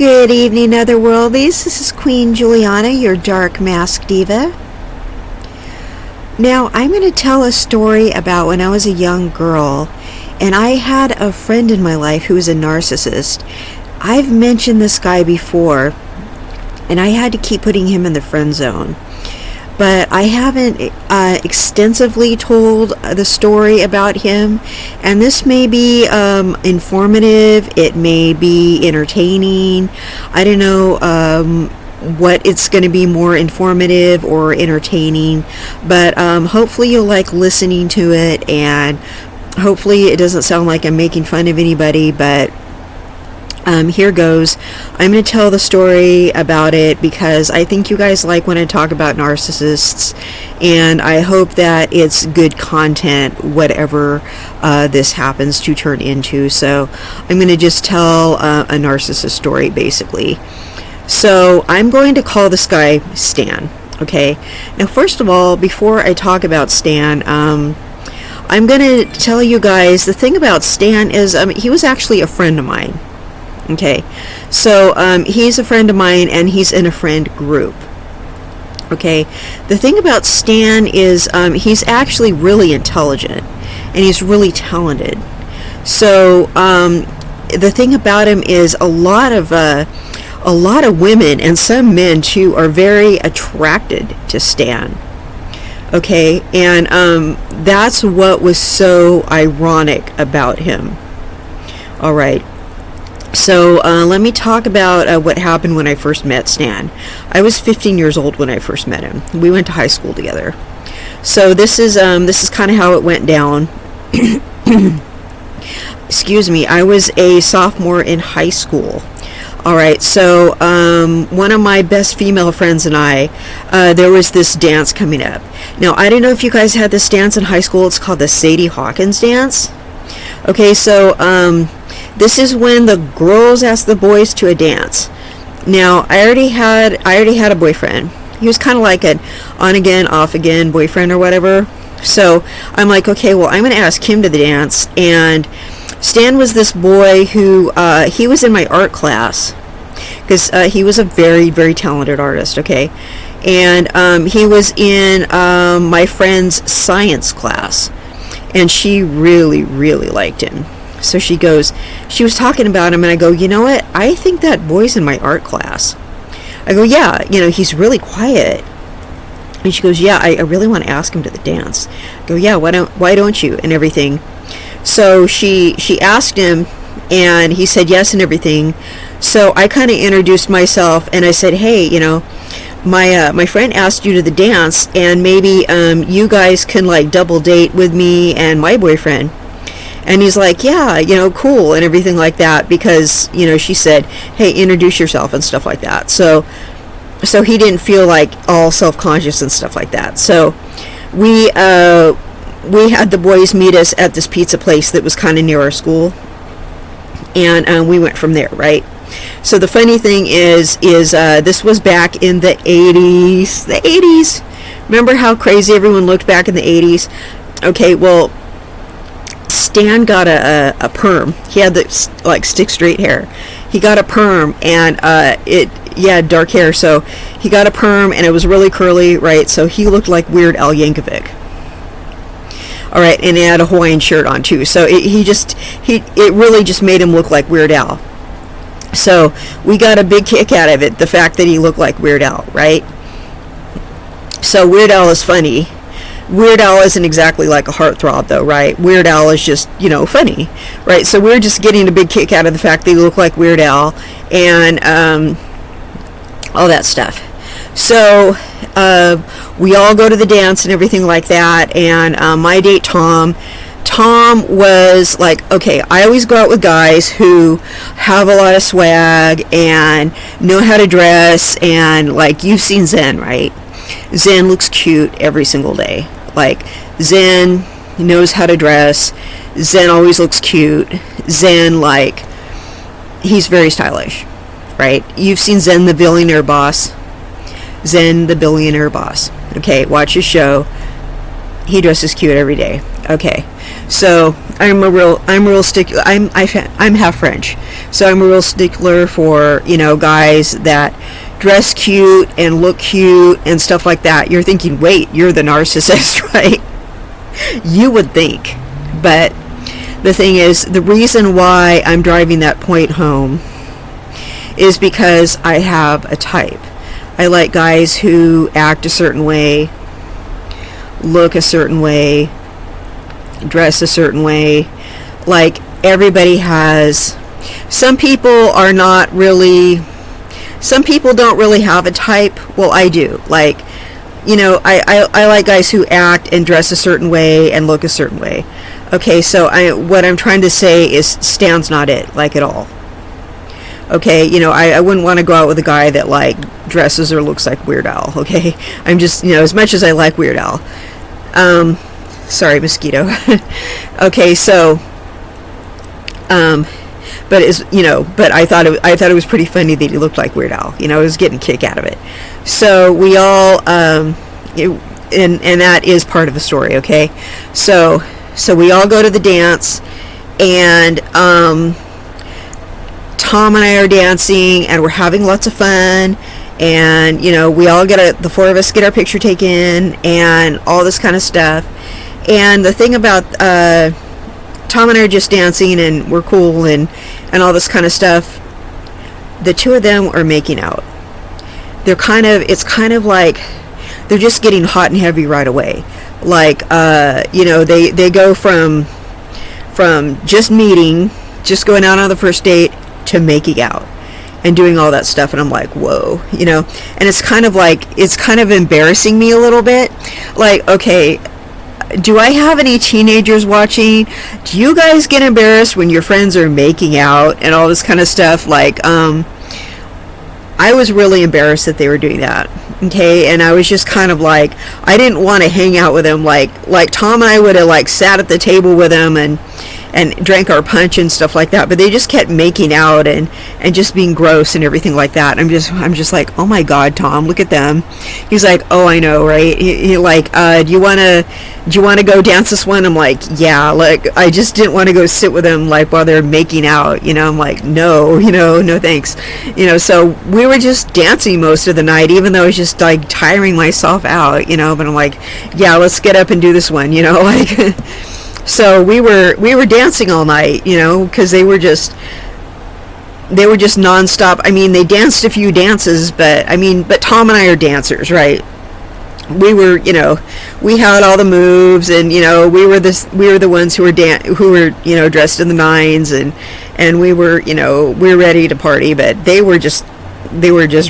Good evening, Otherworldies. This is Queen Juliana, your dark mask diva. Now, I'm going to tell a story about when I was a young girl, and I had a friend in my life who was a narcissist. I've mentioned this guy before, and I had to keep putting him in the friend zone. But I haven't extensively told the story about him, and this may be informative, it may be entertaining. I don't know what it's going to be, more informative or entertaining, but hopefully you'll like listening to it, and hopefully it doesn't sound like I'm making fun of anybody, but here goes. I'm going to tell the story about it because I think you guys like when I talk about narcissists, and I hope that it's good content, whatever this happens to turn into. So I'm going to just tell a narcissist story, basically. So I'm going to call this guy Stan, okay? Now, first of all, before I talk about Stan, I'm going to tell you guys the thing about Stan is he was actually a friend of mine. Okay, so he's a friend of mine, and he's in a friend group. Okay, the thing about Stan is he's actually really intelligent, and he's really talented. So the thing about him is a lot of women, and some men too, are very attracted to Stan. Okay, and that's what was so ironic about him. All right. So let me talk about what happened when I first met Stan. I was 15 years old when I first met him. We went to high school together. So this is kind of how it went down. Excuse me. I was a sophomore in high school. All right. So one of my best female friends and I, there was this dance coming up. Now, I don't know if you guys had this dance in high school. It's called the Sadie Hawkins dance. Okay. So this is when the girls ask the boys to a dance. Now, I already had a boyfriend. He was kind of like an on again, off again boyfriend or whatever. So I'm like, okay, well, I'm going to ask him to the dance. And Stan was this boy who he was in my art class because he was a very, very talented artist. Okay, and he was in my friend's science class, and she really, really liked him. So she was talking about him, and I go, you know what? I think that boy's in my art class. I go, yeah, he's really quiet. And she goes, yeah, I really want to ask him to the dance. I go, yeah, why don't you? And everything. So she asked him, and he said yes and everything. So I kind of introduced myself, and I said, hey, my friend asked you to the dance, and maybe you guys can like double date with me and my boyfriend. And he's like, yeah, cool, and everything like that, because, she said, hey, introduce yourself and stuff like that. So he didn't feel like all self-conscious and stuff like that. So we had the boys meet us at this pizza place that was kind of near our school, and we went from there, right? So the funny thing is this was back in the 80s. The 80s. Remember how crazy everyone looked back in the 80s? Okay, well, Stan got a perm. He had the like stick straight hair. He got a perm, and dark hair. So he got a perm, and it was really curly, right? So he looked like Weird Al Yankovic. All right, and he had a Hawaiian shirt on too. So it really just made him look like Weird Al. So we got a big kick out of it, the fact that he looked like Weird Al, right? So Weird Al is funny. Weird Al isn't exactly like a heartthrob, though, right? Weird Al is just, funny, right? So we're just getting a big kick out of the fact that he looked like Weird Al, and all that stuff. So we all go to the dance and everything like that, and my date, Tom was like, okay, I always go out with guys who have a lot of swag and know how to dress, and like, you've seen Zen, right? Zen looks cute every single day. Like, Zen knows how to dress. Zen always looks cute. Zen, like, he's very stylish, right? You've seen Zen the Billionaire Boss. Zen the Billionaire Boss. Okay, watch his show. He dresses cute every day. Okay, So I'm real stickler. I'm half French, so I'm a real stickler for, guys that dress cute and look cute and stuff like that. You're thinking, wait, you're the narcissist, right? You would think. But the thing is, the reason why I'm driving that point home is because I have a type. I like guys who act a certain way, look a certain way, dress a certain way. Like, everybody has... Some people don't really have a type. Well, I do. Like, I like guys who act and dress a certain way and look a certain way. Okay, so what I'm trying to say is Stan's not it, like, at all. Okay, I wouldn't want to go out with a guy that, like, dresses or looks like Weird Al, okay? I'm just, as much as I like Weird Al. Sorry, mosquito. Okay, so, but I thought it was pretty funny that he looked like Weird Al. I was getting a kick out of it. So we all, and that is part of the story, okay? So we all go to the dance, and Tom and I are dancing, and we're having lots of fun, and we all the four of us get our picture taken, and all this kind of stuff. And the thing about Tom and I are just dancing, and we're cool, and all this kind of stuff. The two of them are making out. It's kind of like they're just getting hot and heavy right away. Like, they go from just meeting, just going out on the first date, to making out and doing all that stuff. And I'm like, whoa, and it's kind of embarrassing me a little bit. Like, okay, do I have any teenagers watching? Do you guys get embarrassed when your friends are making out and all this kind of stuff? Like, I was really embarrassed that they were doing that. Okay, and I was just kind of like, I didn't want to hang out with them. Like Tom and I would have, like, sat at the table with them and drank our punch and stuff like that, but they just kept making out and just being gross and everything like that. I'm just like, oh my God, Tom, look at them. He's like, oh, I know, right? He like, do you want to go dance this one? I'm like, yeah. Like, I just didn't want to go sit with them, like, while they're making out. I'm like, no, no thanks. So we were just dancing most of the night, even though I was just, like, tiring myself out. But I'm like, yeah, let's get up and do this one. Like. So we were dancing all night, because they were just nonstop. I mean, they danced a few dances, but Tom and I are dancers, right? We were, we had all the moves, and we were the ones who were dressed in the nines, and we were ready to party, but they were just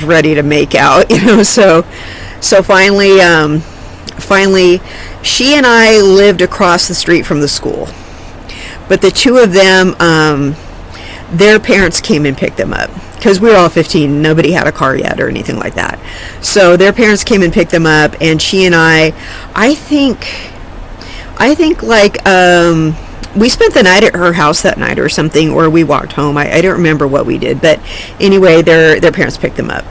ready to make out, So finally, she and I lived across the street from the school, but the two of them, their parents came and picked them up, because we were all 15. Nobody had a car yet or anything like that. So their parents came and picked them up, and she and I think like, we spent the night at her house that night or something, or we walked home. I don't remember what we did, but anyway, their parents picked them up.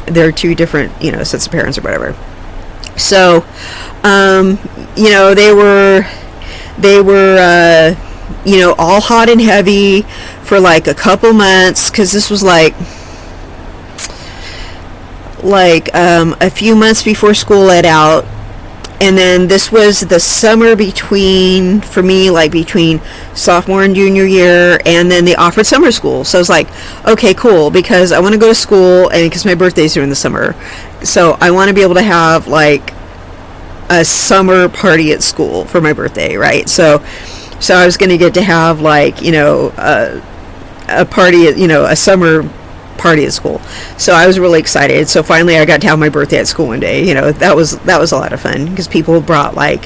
They're two different, sets of parents or whatever. So, they were, all hot and heavy for like a couple months, because this was like a few months before school let out. And then this was the summer between sophomore and junior year, and then they offered summer school. So I was like, okay, cool, because I want to go to school, and because my birthday's during the summer, so I want to be able to have, like, a summer party at school for my birthday, right? So I was going to get to have, like, a party, a summer party at school. So I was really excited. So finally I got to have my birthday at school one day. That was a lot of fun, because people brought, like,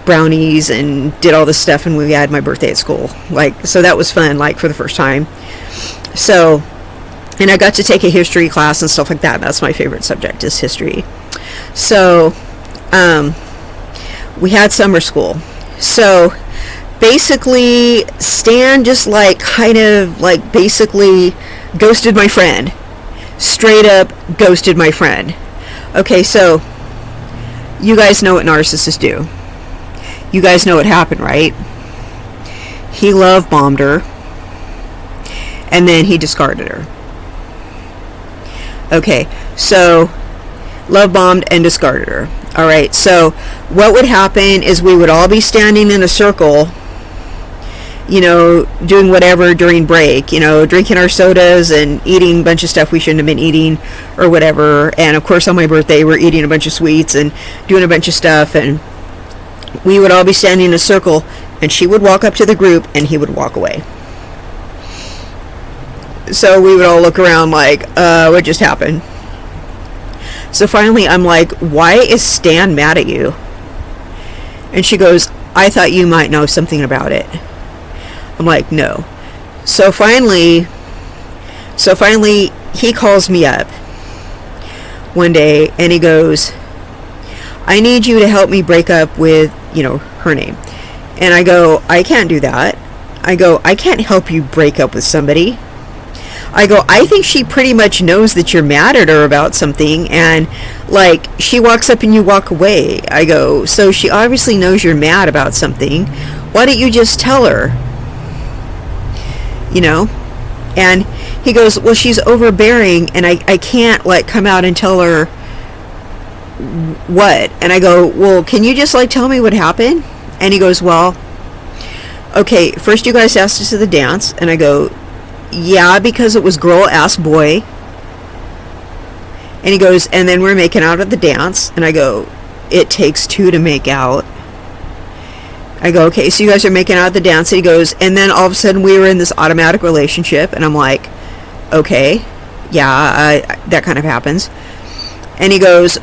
brownies and did all this stuff, and we had my birthday at school. Like, so that was fun, like, for the first time. So, and I got to take a history class and stuff like that. That's my favorite subject, is history. So, we had summer school. So basically, Stan just, like, kind of, like, basically ghosted my friend. Straight up ghosted my friend. Okay, so you guys know what narcissists do. You guys know what happened, right? he love bombed her, and then he discarded her. Okay, so love bombed and discarded her. All right, so what would happen is we would all be standing in a circle, doing whatever during break, drinking our sodas and eating a bunch of stuff we shouldn't have been eating or whatever. And of course on my birthday we're eating a bunch of sweets and doing a bunch of stuff, and we would all be standing in a circle, and she would walk up to the group and he would walk away. So we would all look around like, what just happened? So finally I'm like, why is Stan mad at you? And she goes, I thought you might know something about it. I'm like, no. So finally he calls me up one day and he goes, I need you to help me break up with, her name. And I go, I can't do that. I go, I can't help you break up with somebody. I go, I think she pretty much knows that you're mad at her about something, and like she walks up and you walk away. I go, so she obviously knows you're mad about something. Why don't you just tell her? And he goes, well, she's overbearing, and I can't like come out and tell her what. And I go, well, can you just like tell me what happened? And he goes, well, okay, first you guys asked us to the dance. And I go, yeah, because it was girl asked boy. And he goes, and then we're making out at the dance. And I go, it takes two to make out. I go, okay, so you guys are making out at the dance. And he goes, and then all of a sudden we were in this automatic relationship. And I'm like, okay, yeah, that kind of happens. And he goes,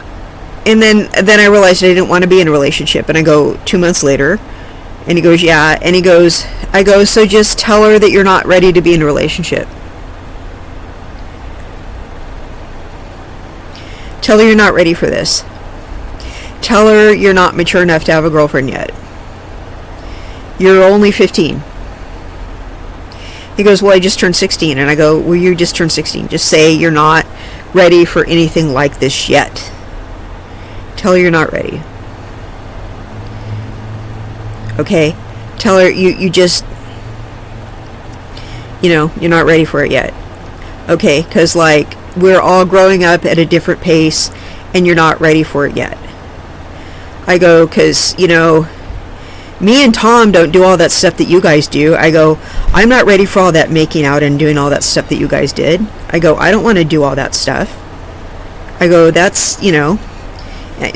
and then I realized I didn't want to be in a relationship. And I go, 2 months later. And he goes, yeah. And he goes, I go, so just tell her that you're not ready to be in a relationship. Tell her you're not ready for this. Tell her you're not mature enough to have a girlfriend yet. You're only 15. He goes, well, I just turned 16. And I go, well, you just turned 16. Just say you're not ready for anything like this yet. Tell her you're not ready. Okay? Tell her you just, you're not ready for it yet. Okay? Because, like, we're all growing up at a different pace, and you're not ready for it yet. I go, because, me and Tom don't do all that stuff that you guys do. I go, I'm not ready for all that making out and doing all that stuff that you guys did. I go, I don't want to do all that stuff. I go, that's,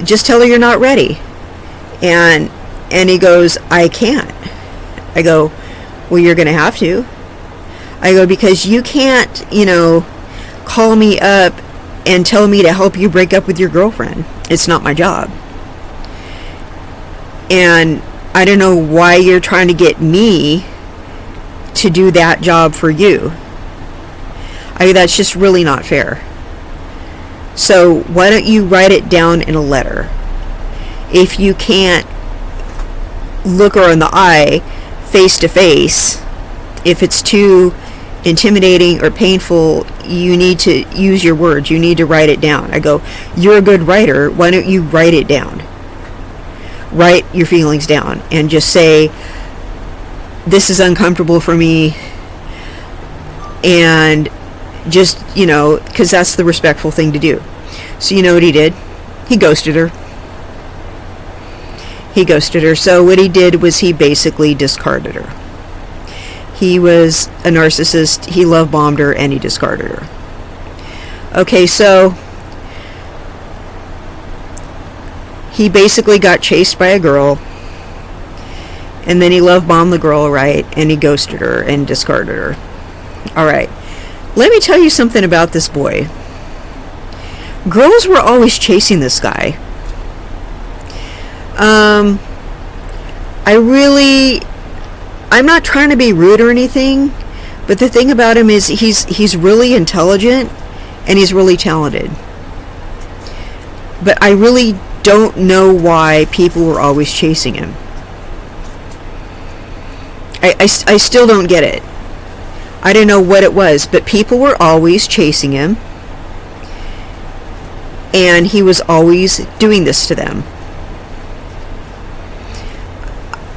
just tell her you're not ready. And he goes, I can't. I go, well, you're going to have to. I go, because you can't, call me up and tell me to help you break up with your girlfriend. It's not my job. And I don't know why you're trying to get me to do that job for you. That's just really not fair. So why don't you write it down in a letter? If you can't look her in the eye face to face, if it's too intimidating or painful, you need to use your words. You need to write it down. I go, you're a good writer. Why don't you write it down? Write your feelings down and just say, this is uncomfortable for me. And just, because that's the respectful thing to do. So you know what he did? He ghosted her. So what he did was he basically discarded her. He was a narcissist. He love bombed her and he discarded her. Okay, so he basically got chased by a girl, and then he love bombed the girl, right? And he ghosted her and discarded her. All right. Let me tell you something about this boy. Girls were always chasing this guy. I'm not trying to be rude or anything, but the thing about him is he's really intelligent and he's really talented. But I really don't know why people were always chasing him. I still don't get it. I don't know what it was, but people were always chasing him, and he was always doing this to them.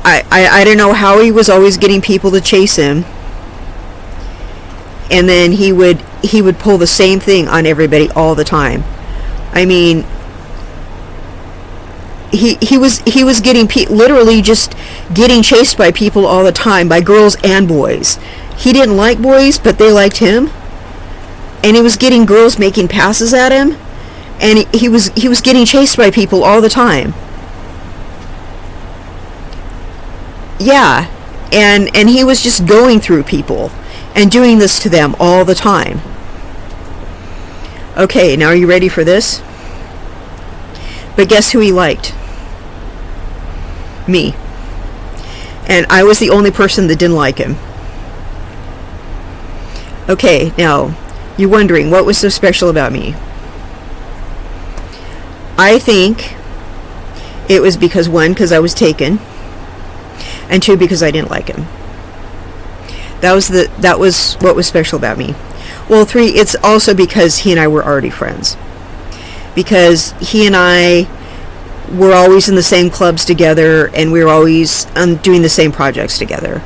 I don't know how he was always getting people to chase him. And then he would pull the same thing on everybody all the time. I mean, he was getting literally just getting chased by people all the time, by girls and boys. He didn't like boys, but they liked him. And he was getting girls making passes at him, and he was getting chased by people all the time. Yeah, and he was just going through people and doing this to them all the time. Okay, now are you ready for this? But guess who he liked? Me. And I was the only person that didn't like him. Okay, now, you're wondering, what was so special about me? I think it was because, one, because I was taken, and two, because I didn't like him. That was what was special about me. Well, three, it's also because he and I were already friends. Because he and I were always in the same clubs together, and we were always doing the same projects together.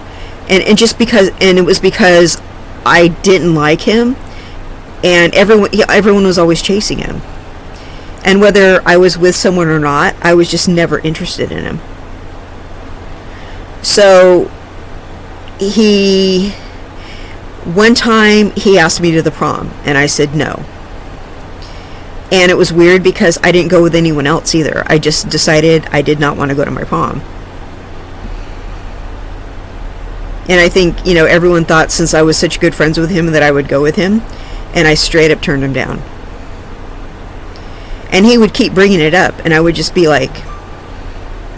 And it was because I didn't like him, and everyone was always chasing him. And whether I was with someone or not, I was just never interested in him. So one time he asked me to the prom, and I said no. And it was weird because I didn't go with anyone else either. I just decided I did not want to go to my prom. And I think, everyone thought since I was such good friends with him that I would go with him, and I straight up turned him down. And he would keep bringing it up, and I would just be like,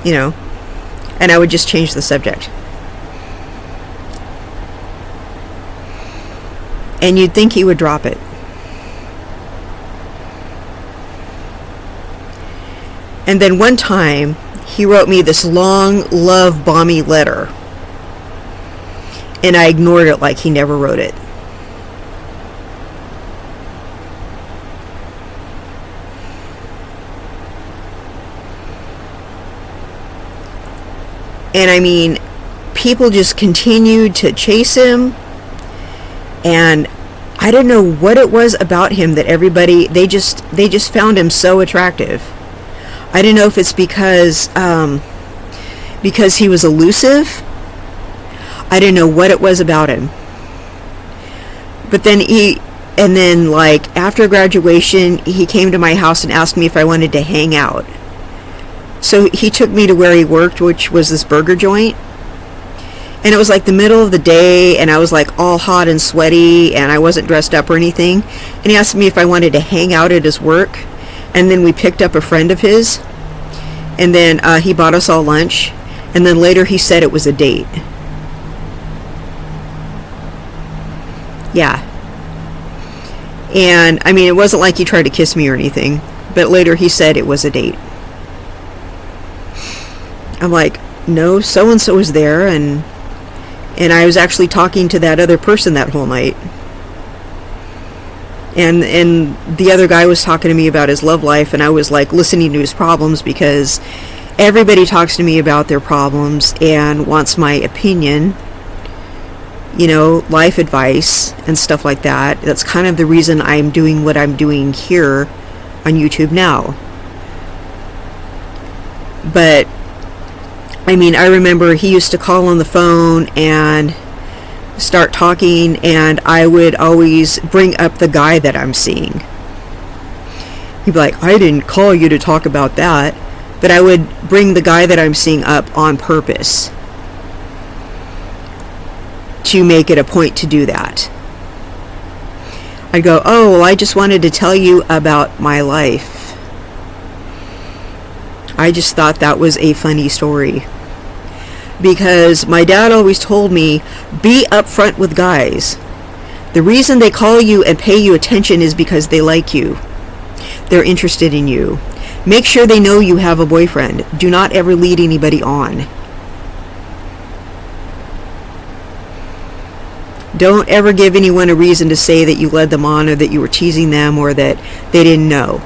and I would just change the subject. And you'd think he would drop it. And then one time, he wrote me this long, love-bomby letter. And I ignored it like he never wrote it. And I mean, people just continued to chase him. And I don't know what it was about him that everybody, they just found him so attractive. I don't know if it's because he was elusive. I didn't know what it was about him. But then after graduation, he came to my house and asked me if I wanted to hang out. So he took me to where he worked, which was this burger joint. And it was like the middle of the day, and I was like all hot and sweaty, and I wasn't dressed up or anything. And he asked me if I wanted to hang out at his work. And then we picked up a friend of his. And then he bought us all lunch. And then later he said it was a date. Yeah. And, I mean, it wasn't like he tried to kiss me or anything. But later he said it was a date. I'm like, no, so-and-so was there, and I was actually talking to that other person that whole night. And the other guy was talking to me about his love life, and I was like listening to his problems, because everybody talks to me about their problems and wants my opinion, life advice and stuff like that. That's kind of the reason I'm doing what I'm doing here on YouTube now. But I mean, I remember he used to call on the phone and start talking, and I would always bring up the guy that I'm seeing. He'd be like, I didn't call you to talk about that. But I would bring the guy that I'm seeing up on purpose to make it a point to do that. I'd go, oh, well, I just wanted to tell you about my life. I just thought that was a funny story. Because my dad always told me, be upfront with guys. The reason they call you and pay you attention is because they like you. They're interested in you. Make sure they know you have a boyfriend. Do not ever lead anybody on. Don't ever give anyone a reason to say that you led them on, or that you were teasing them, or that they didn't know.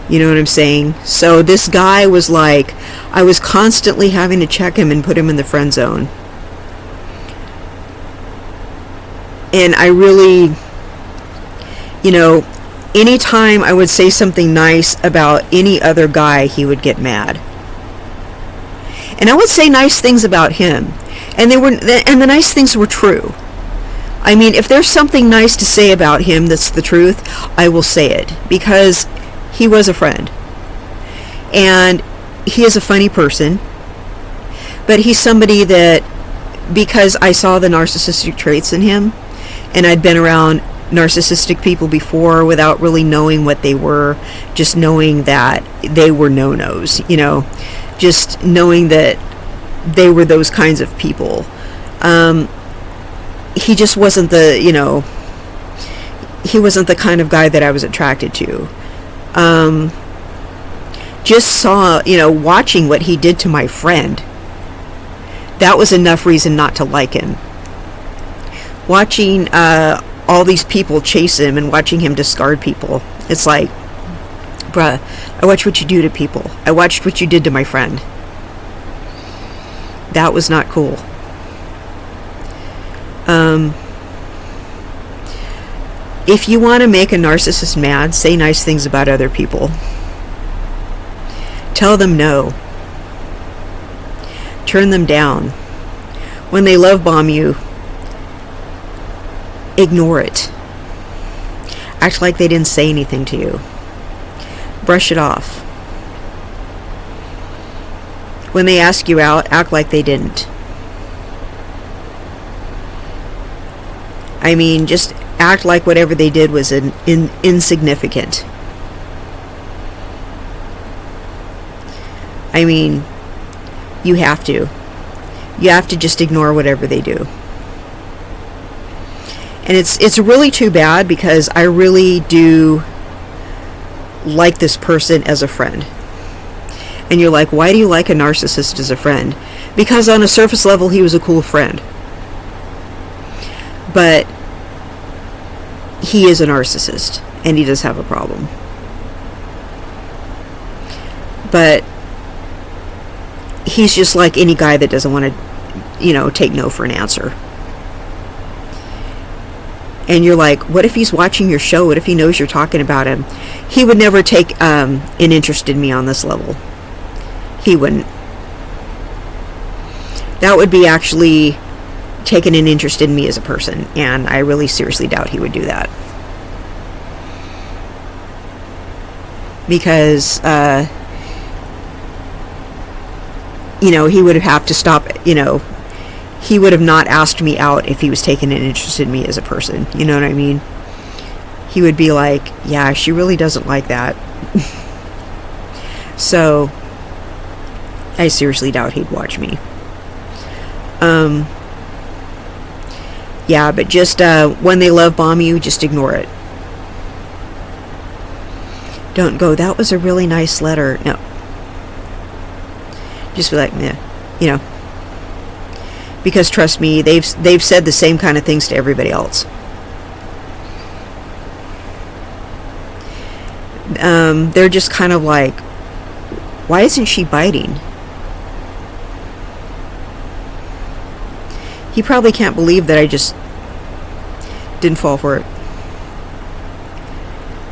You know what I'm saying? So this guy was like, I was constantly having to check him and put him in the friend zone. And I really, you know, anytime I would say something nice about any other guy, he would get mad. And I would say nice things about him, and the nice things were true. I mean, if there's something nice to say about him that's the truth, I will say it, because he was a friend. And he is a funny person, but he's somebody that, because I saw the narcissistic traits in him, and I'd been around narcissistic people before without really knowing what they were, just knowing that they were no-nos, you know, just knowing that they were those kinds of people. He just wasn't the, you know, he wasn't the kind of guy that I was attracted to. Just saw, you know, watching what he did to my friend, that was enough reason not to like him. Watching all these people chase him and watching him discard people, it's like, bruh, I watched what you do to people. I watched what you did to my friend. That was not cool. If you want to make a narcissist mad, say nice things about other people. Tell them no. Turn them down. When they love bomb you, ignore it. Act like they didn't say anything to you. Brush it off. When they ask you out, act like they didn't. I mean, just act like whatever they did was insignificant. I mean, you have to. You have to just ignore whatever they do. And it's really too bad, because I really do like this person as a friend. And you're like, why do you like a narcissist as a friend? Because on a surface level, he was a cool friend. But he is a narcissist, and he does have a problem. But he's just like any guy that doesn't want to, you know, take no for an answer. And you're like, what if he's watching your show? What if he knows you're talking about him? He would never take an interest in me on this level. He wouldn't. That would be actually taking an interest in me as a person, and I really seriously doubt he would do that. Because, you know, he would have to stop, you know, he would have not asked me out if he was taking an interest in me as a person. You know what I mean? He would be like, yeah, she really doesn't like that. So, I seriously doubt he'd watch me. Yeah, but just when they love bomb you, just ignore it. Don't go, that was a really nice letter. No. Just be like, yeah, you know. Because trust me, they've said the same kind of things to everybody else. They're just kind of like, why isn't she biting? He probably can't believe that I just didn't fall for it.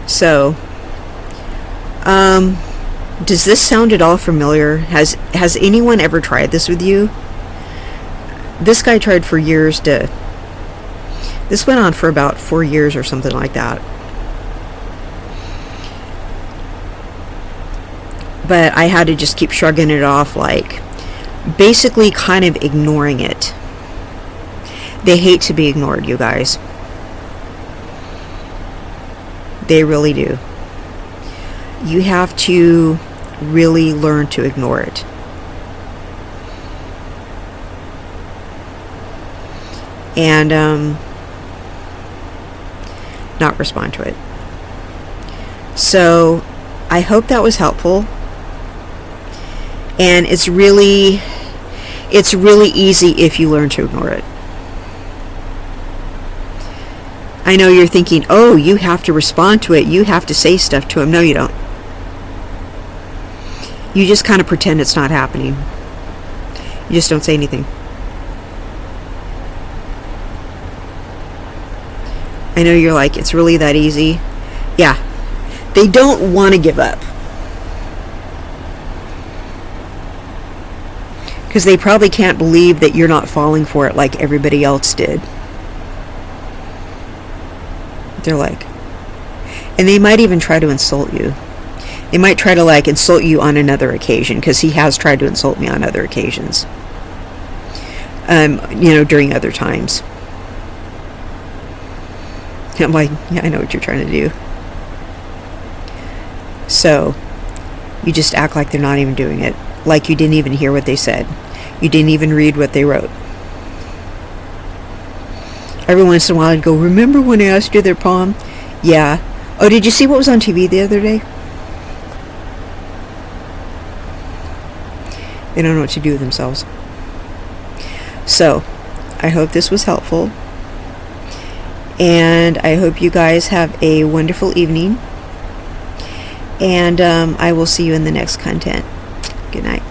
So, does this sound at all familiar? Has anyone ever tried this with you? This guy tried for years to... This went on for about 4 years or something like that. But I had to just keep shrugging it off, like, basically kind of ignoring it. They hate to be ignored, you guys. They really do. You have to really learn to ignore it. And not respond to it. So I hope that was helpful. And it's really easy if you learn to ignore it. I know you're thinking, oh, you have to respond to it. You have to say stuff to him. No, you don't. You just kind of pretend it's not happening. You just don't say anything. I know you're like, it's really that easy. Yeah. They don't want to give up. Because they probably can't believe that you're not falling for it like everybody else did. They're like, and they might even try to insult you. They might try to like insult you on another occasion, because he has tried to insult me on other occasions. During other times. I'm like, yeah, I know what you're trying to do. So, you just act like they're not even doing it. Like you didn't even hear what they said. You didn't even read what they wrote. Every once in a while I'd go, remember when I asked you their palm? Yeah. Oh, did you see what was on TV the other day? They don't know what to do with themselves. So, I hope this was helpful. And I hope you guys have a wonderful evening. And I will see you in the next content. Good night.